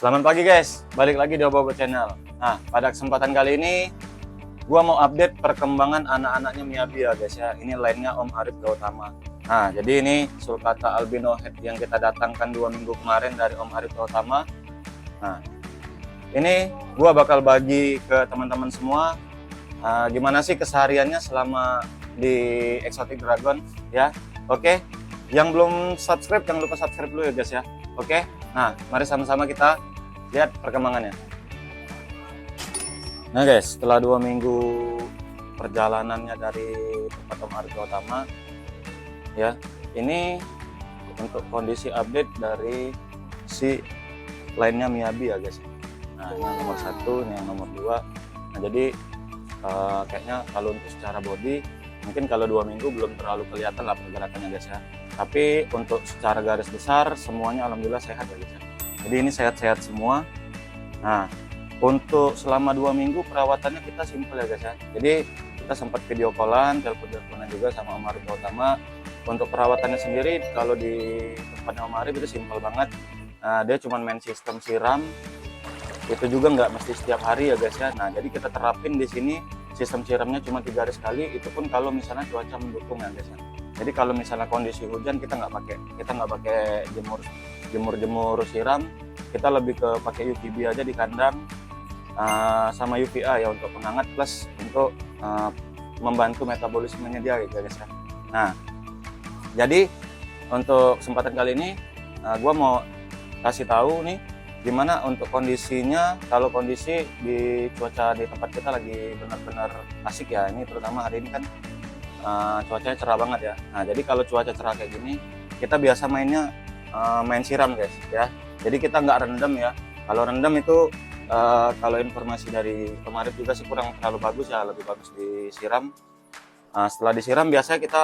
Selamat pagi guys, balik lagi di Obo Channel. Nah, pada kesempatan kali ini gua mau update perkembangan anak-anaknya Miyabi ya guys ya. Ini lainnya Om Arif Gautama. Nah, jadi ini sulcata albino head yang kita datangkan 2 minggu kemarin dari Om Arif Gautama. Nah, ini gua bakal bagi ke teman-teman semua gimana sih kesehariannya selama di Exotic Dragon ya. Oke, yang belum subscribe jangan lupa subscribe dulu ya guys ya. Oke, nah mari sama-sama kita lihat perkembangannya. Nah guys, setelah 2 minggu perjalanannya dari tempat Om Arif Gautama ya, ini untuk kondisi update dari si lainnya Miyabi ya guys. Nah, ini yang nomor 1, ini yang nomor 2. Nah, jadi kayaknya kalau untuk secara body mungkin kalau 2 minggu belum terlalu kelihatan lah pergerakannya guys ya. Tapi untuk secara garis besar semuanya alhamdulillah sehat ya guys ya. Jadi ini sehat-sehat semua. Nah, untuk selama 2 minggu perawatannya kita simpel ya guys ya. Jadi kita sempat video callan, telepon-teleponan juga sama Om Arif Gautama. Untuk perawatannya sendiri kalau di tempatnya Om Arif itu simpel banget. Nah, dia cuma main sistem siram. Itu juga nggak mesti setiap hari ya guys ya. Nah, jadi kita terapin di sini sistem siramnya cuma 3 hari sekali. Itu pun kalau misalnya cuaca mendukung ya guys ya. Jadi kalau misalnya kondisi hujan kita nggak pakai jemur siram, kita lebih ke pakai UVB aja di kandang sama UVA ya untuk penghangat plus untuk membantu metabolismenya dia gitu guys ya. Nah, jadi untuk kesempatan kali ini gue mau kasih tahu nih gimana untuk kondisinya. Kalau kondisi di cuaca di tempat kita lagi benar-benar asik ya. Ini terutama hari ini kan cuacanya cerah banget ya. Nah, jadi kalau cuaca cerah kayak gini kita biasa mainnya main siram guys ya. Jadi kita nggak rendam ya. Kalau rendam itu kalau informasi dari kemarin juga sih kurang terlalu bagus ya, lebih bagus disiram. Setelah disiram biasanya kita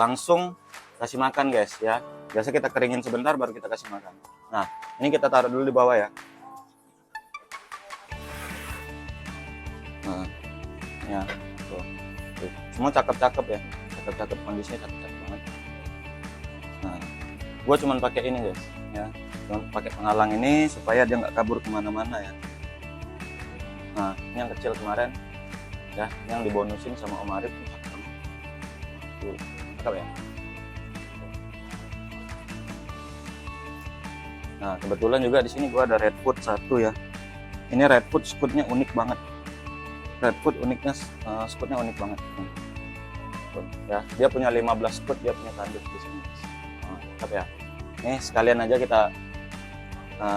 langsung kasih makan guys ya. Biasa kita keringin sebentar baru kita kasih makan. Nah, ini kita taruh dulu di bawah ya. Nah, ya, tuh. Semua cakep-cakep ya, cakep-cakep, kondisinya cakep-cakep banget. Nah, gue cuman pakai ini guys ya, cuman pakai penghalang ini supaya dia nggak kabur kemana-mana ya. Nah, ini yang kecil kemarin ya, yang dibonusin sama Om Arif. Tuh, cakep ya. Nah, kebetulan juga di sini gua ada Redfoot 1 ya. Ini Redfoot skutnya unik banget. Redfoot uniknya skutnya unik banget. Tuh, ya, dia punya 15 skut, dia punya tanduk di sini. Nah, cakep ya. Ini sekalian aja kita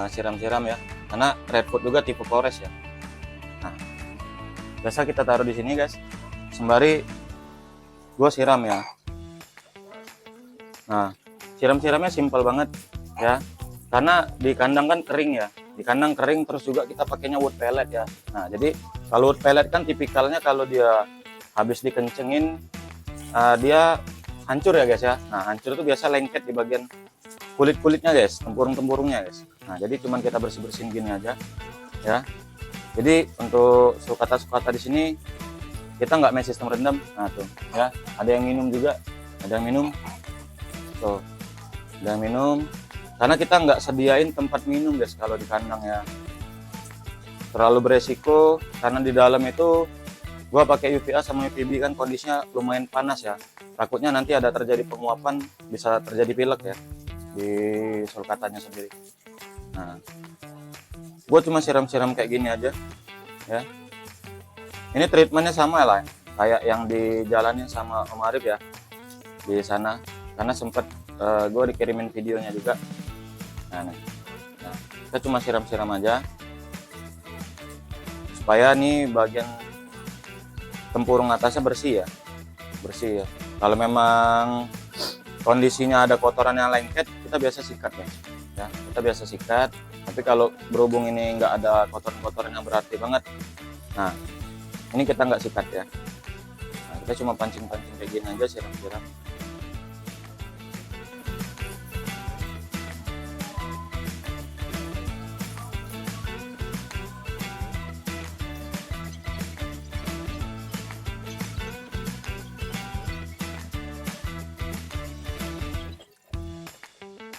siram-siram ya. Karena Redfoot juga tipe Forest ya. Nah, biasa kita taruh di sini guys. Sembari gua siram ya. Nah, siram-siramnya simpel banget ya. Karena di kandang kan kering ya, di kandang kering terus juga kita pakainya wood pellet ya. Nah, jadi kalau wood pellet kan tipikalnya kalau dia habis dikencengin dia hancur ya guys ya. Nah, hancur itu biasa lengket di bagian kulit-kulitnya guys, tempurung-tempurungnya guys. Nah, jadi cuman kita bersih-bersihin gini aja ya. Jadi untuk sulcata di sini kita nggak main sistem rendam. Nah, tuh ya, ada yang minum juga, ada yang minum. Tuh, ada yang minum. Karena kita nggak sediain tempat minum guys kalau di kandang ya, terlalu beresiko. Karena di dalam itu gua pakai UVA sama UVB kan kondisinya lumayan panas ya, takutnya nanti ada terjadi penguapan, bisa terjadi pilek ya di sulcatanya sendiri. Nah, gua cuma siram-siram kayak gini aja ya. Ini treatmentnya sama lah kayak yang dijalanin sama Om Arif ya di sana, karena sempet gue dikirimin videonya juga. Nah, kita cuma siram-siram aja supaya nih bagian tempurung atasnya bersih ya. Kalau memang kondisinya ada kotoran yang lengket, kita biasa sikat ya, kita biasa sikat. Tapi kalau berhubung ini nggak ada kotoran-kotoran yang berarti banget, nah ini kita nggak sikat ya. Nah, kita cuma pancing-pancing kayak gini aja, siram-siram.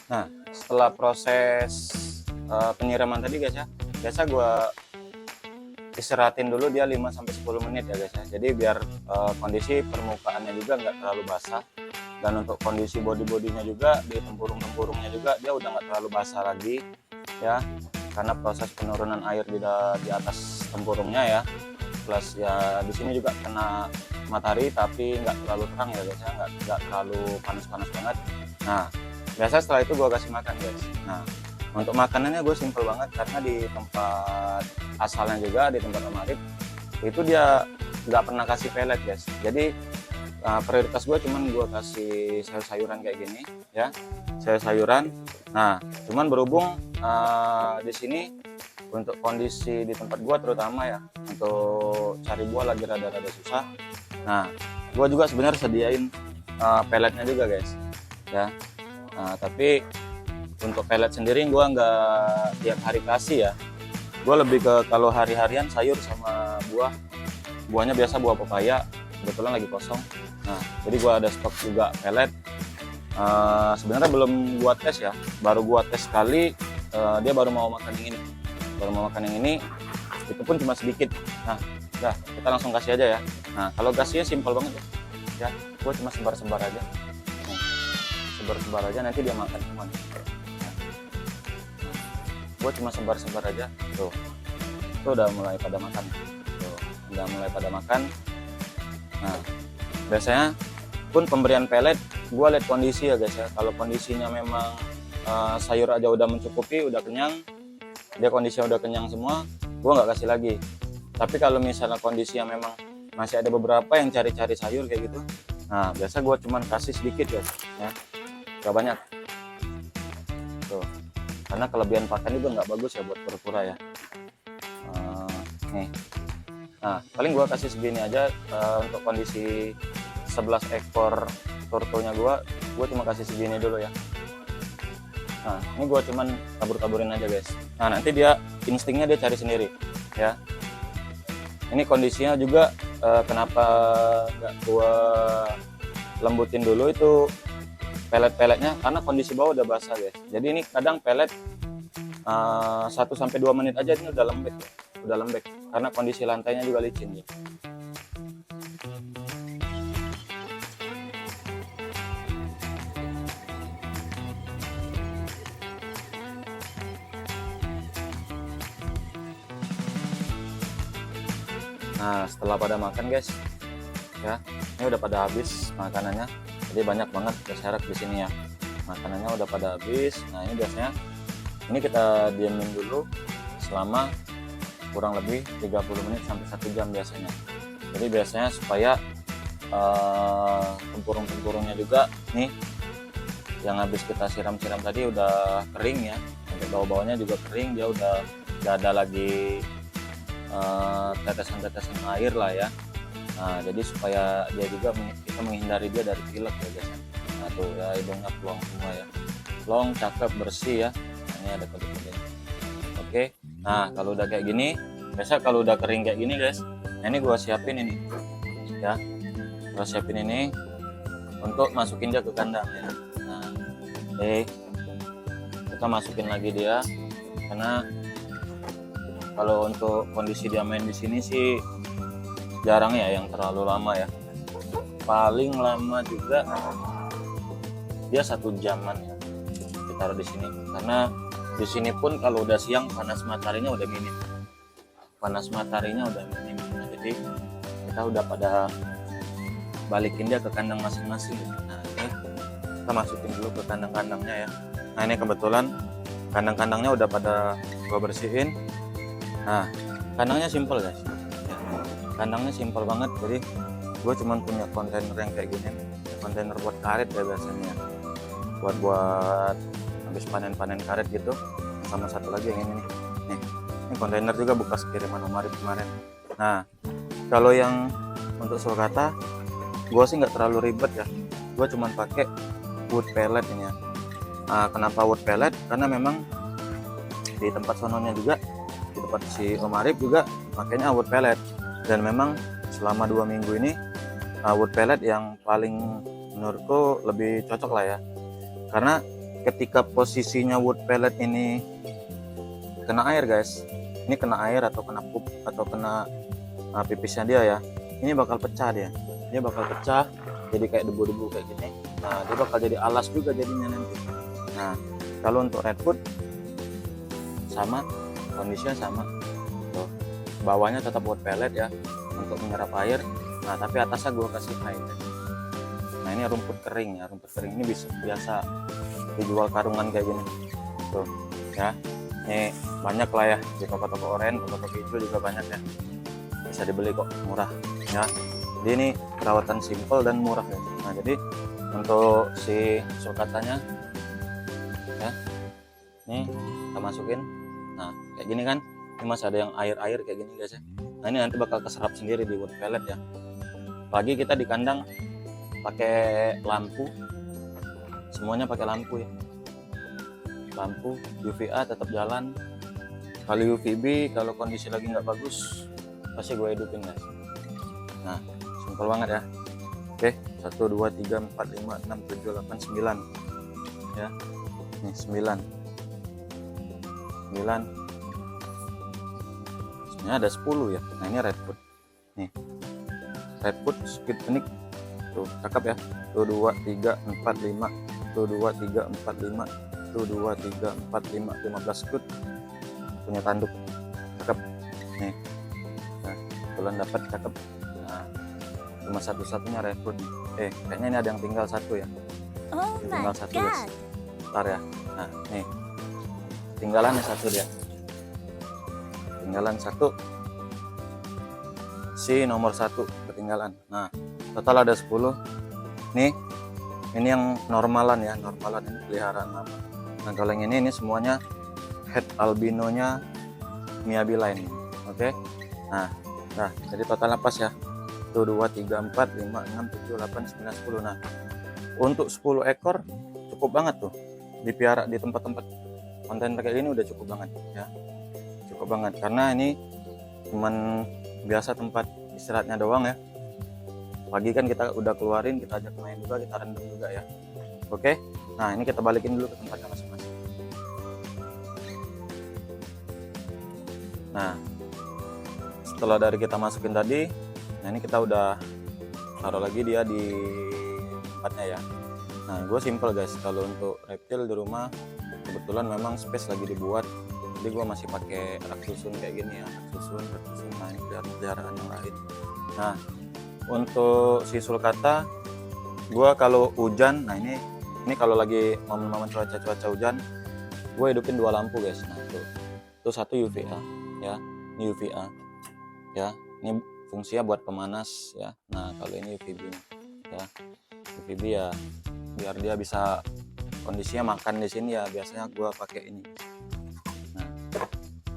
Nah, setelah proses penyiraman tadi guys ya, biasa gue istirahatin dulu dia 5-10 menit ya guys ya. Jadi biar kondisi permukaannya juga nggak terlalu basah, dan untuk kondisi bodinya juga di tempurung-tempurungnya juga dia udah nggak terlalu basah lagi ya, karena proses penurunan air di atas tempurungnya ya. Plus ya di sini juga kena matahari tapi nggak terlalu terang ya guys ya, nggak terlalu panas-panas banget. Nah biasa setelah itu gue kasih makan guys. Nah untuk makanannya gue simpel banget, karena di tempat asalnya juga di tempat Om Arif itu dia nggak pernah kasih pelet guys. Jadi prioritas gue cuman gue kasih sayur-sayuran kayak gini ya, sayur-sayuran. Nah cuman berhubung di sini untuk kondisi di tempat gue terutama ya, untuk cari buah lagi rada-rada susah. Nah gue juga sebenarnya sediain peletnya juga guys ya. Tapi untuk pelet sendiri gue nggak tiap hari kasih ya, gue lebih ke kalau hari-harian sayur sama buahnya biasa buah pepaya, kebetulan lagi kosong. Nah jadi gue ada stok juga pelet. Sebenarnya belum gua tes ya, baru gua tes sekali, dia baru mau makan yang ini, itu pun cuma sedikit. Nah udah kita langsung kasih aja ya. Nah kalau kasihnya simpel banget ya, gue cuma sebar-sebar aja. Nih, sebar-sebar aja, nanti dia makan semua. Gue cuma sebar-sebar aja tuh udah mulai pada makan Nah biasanya pun pemberian pelet gue lihat kondisi ya guys ya. Kalau kondisinya memang sayur aja udah mencukupi, udah kenyang, dia kondisinya udah kenyang semua, gue nggak kasih lagi. Tapi kalau misalnya kondisinya memang masih ada beberapa yang cari-cari sayur kayak gitu, nah biasa gue cuman kasih sedikit guys ya, gak banyak tuh, karena kelebihan pakan juga nggak bagus ya buat pura-pura ya. Nih, nah paling gue kasih segini aja. Untuk kondisi 11 ekor turtle-nya gue cuma kasih segini dulu ya. Nah ini gue cuman tabur-taburin aja guys. Nah nanti dia instingnya dia cari sendiri ya. Ini kondisinya juga kenapa nggak gue lembutin dulu itu pelet-peletnya, karena kondisi bawah udah basah guys. Jadi ini kadang pelet 1-2 menit aja ini udah lembek karena kondisi lantainya juga licin ya. Nah setelah pada makan guys ya, ini udah pada habis makanannya. Jadi banyak banget berserakan di sini ya, makanannya udah pada habis. Nah ini biasanya ini kita diamin dulu selama kurang lebih 30 menit sampai 1 jam biasanya. Jadi biasanya supaya tempurung-tempurungnya juga nih yang habis kita siram-siram tadi udah kering ya, sampai bawah-bawahnya juga kering, dia udah gak ada lagi tetesan-tetesan air lah ya. Nah jadi supaya dia juga kita menghindari dia dari pilek ya guys. Nah tuh ya hidungnya plong semua ya, plong, cakep, bersih ya. Nah, ini ada kode-kode. Oke, nah kalau udah kayak gini, biasa kalau udah kering kayak gini guys, nah ini gua siapin ini ya, gua siapin ini untuk masukin dia ke kandang ya. Nah kita masukin lagi dia, karena kalau untuk kondisi dia main di sini sih jarang ya yang terlalu lama ya, paling lama juga dia 1 jaman ya ditaruh di sini. Karena di sini pun kalau udah siang panas mataharinya udah minim, Nah, jadi kita udah pada balikin dia ke kandang masing-masing. Nah ini kita masukin dulu ke kandang-kandangnya ya. Nah ini kebetulan kandang-kandangnya udah pada gua bersihin. Nah kandangnya simple guys ya. Kandangnya simpel banget, jadi gue cuman punya kontainer yang kayak gini, kontainer buat karet ya biasanya, buat habis panen karet gitu. Sama satu lagi yang ini nih, ini kontainer juga bekas kiriman Om Arif kemarin. Nah kalau yang untuk sulcata gue sih nggak terlalu ribet ya, gue cuman pakai wood pellet ini ya. Nah, kenapa wood pellet? Karena memang di tempat sononya juga, di tempat si Om Arif juga pakainya wood pellet. Dan memang selama 2 minggu ini wood pellet yang paling menurutku lebih cocok lah ya, karena ketika posisinya wood pellet ini kena air guys, ini kena air atau kena pup atau kena pipisnya dia ya, ini bakal pecah dia bakal pecah jadi kayak debu-debu kayak gini. Nah dia bakal jadi alas juga jadinya nanti. Nah kalau untuk redwood sama, kondisinya sama tuh, bawahnya tetap buat pellet ya untuk menyerap air. Nah tapi atasnya gua kasih air. Nah ini rumput kering ya, rumput kering ini biasa dijual karungan kayak gini tuh ya. Ini banyak lah ya di toko-toko oranye, toko-toko hijau juga banyak ya, bisa dibeli kok, murah ya. Jadi ini perawatan simple dan murah ya. Nah jadi untuk si sulcatanya ya, ini kita masukin. Nah kayak gini kan, ini masih ada yang air-air kayak gini guys ya. Nah ini nanti bakal keserap sendiri di wood pellet ya. Pagi kita di kandang pakai lampu, semuanya pakai lampu ya, lampu UVA tetap jalan. Kalau UVB kalau kondisi lagi nggak bagus pasti gue hidupin guys. Nah simpel banget ya. Oke, 1 2 3 4 5 6 7 8 9 ya. Nih 9 sebenarnya ada 10 ya. Nah ini redwood nih, redwood squid phoenix tuh, cakep ya. Tuh 2 3 4 5, tuh 2 3 4 5, tuh 2 3 4 5, 15 squid punya tanduk, cakep nih. Nah bulan dapat, cakep. Nah cuma satu-satunya redwood. Kayaknya ini ada yang tinggal satu ya. Oh Ini tinggal my satu god. guys. Bentar ya. Nah nih tinggalan satu dia, tinggalan satu, si nomor 1 ketinggalan. Nah total ada 10 nih. Ini yang normalan ya, normalan ini peliharaan lama. Nah kalau yang ini semuanya head albinonya Miabiline. Oke. Nah jadi totalnya pas ya. Tuh 2 3 4 5 6 7 8 9 10. Nah untuk 10 ekor cukup banget tuh dipiara di tempat-tempat kontainer kayak gini, udah cukup banget ya, cukup banget. Karena ini cuman biasa tempat istirahatnya doang ya. Pagi kan kita udah keluarin, kita ajak main juga, kita rendam juga ya. Oke, nah ini kita balikin dulu ke tempatnya masing-masing. Nah setelah dari kita masukin tadi, nah ini kita udah taruh lagi dia di tempatnya ya. Nah gue simple guys, kalau untuk reptil di rumah kebetulan memang space lagi dibuat, jadi gue masih pakai rak susun kayak gini ya, rak susun. Nah ini peliharaan yang lain. Nah untuk si sulcata gue kalau hujan, nah ini kalau lagi momen-momen cuaca hujan gue hidupin 2 lampu guys. Nah tuh 1 UVA ya, ini UVA ya, ini fungsinya buat pemanas ya. Nah kalau ini UVB ya, UVB ya biar dia bisa kondisinya makan di sini ya, biasanya gue pakai ini. Nah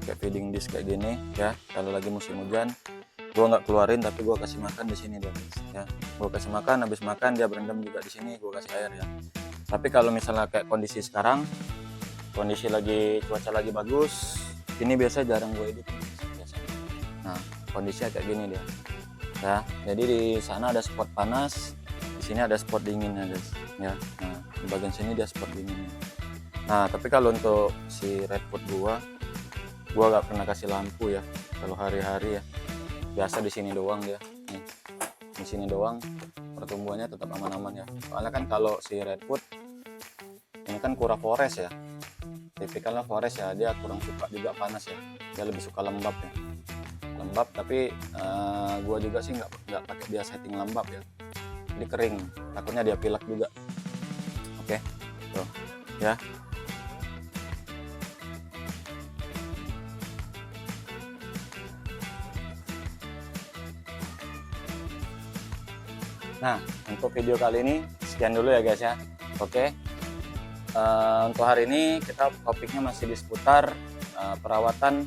kayak feeding dish kayak gini ya, kalau lagi musim hujan gue nggak keluarin tapi gue kasih makan di sini dia ya. Gue kasih makan, habis makan dia berendam juga di sini, gue kasih air ya. Tapi kalau misalnya kayak kondisi sekarang, kondisi lagi cuaca lagi bagus, ini biasa jarang gue hidupin biasanya. Nah kondisinya kayak gini dia ya. Jadi di sana ada spot panas, di sini ada spot dinginnya guys ya. Nah di bagian sini dia spot dinginnya. Nah tapi kalau untuk si redwood gua gak pernah kasih lampu ya kalau hari-hari ya, biasa di sini doang dia nih, di sini doang. Pertumbuhannya tetap aman-aman ya, soalnya kan kalau si redwood ini kan kura forest ya, tipikalnya forest ya, dia kurang suka juga panas ya, dia lebih suka lembab ya, lembab. Tapi gua juga sih nggak pakai dia setting lembab ya, jadi kering, takutnya dia pilek juga. Oke tuh ya. Nah untuk video kali ini sekian dulu ya guys ya. Oke, untuk hari ini kita topiknya masih di seputar perawatan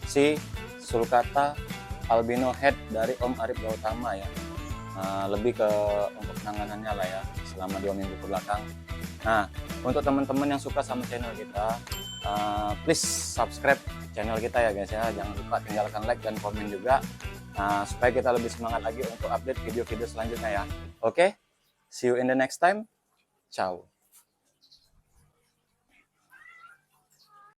si sulcata albino head dari Om Arif Gautama ya. Lebih ke untuk penanganannya lah ya selama 2 minggu ke belakang. Nah untuk teman-teman yang suka sama channel kita, please subscribe channel kita ya guys ya. Jangan lupa tinggalkan like dan komen juga, supaya kita lebih semangat lagi untuk update video-video selanjutnya ya. Oke, see you in the next time. Ciao.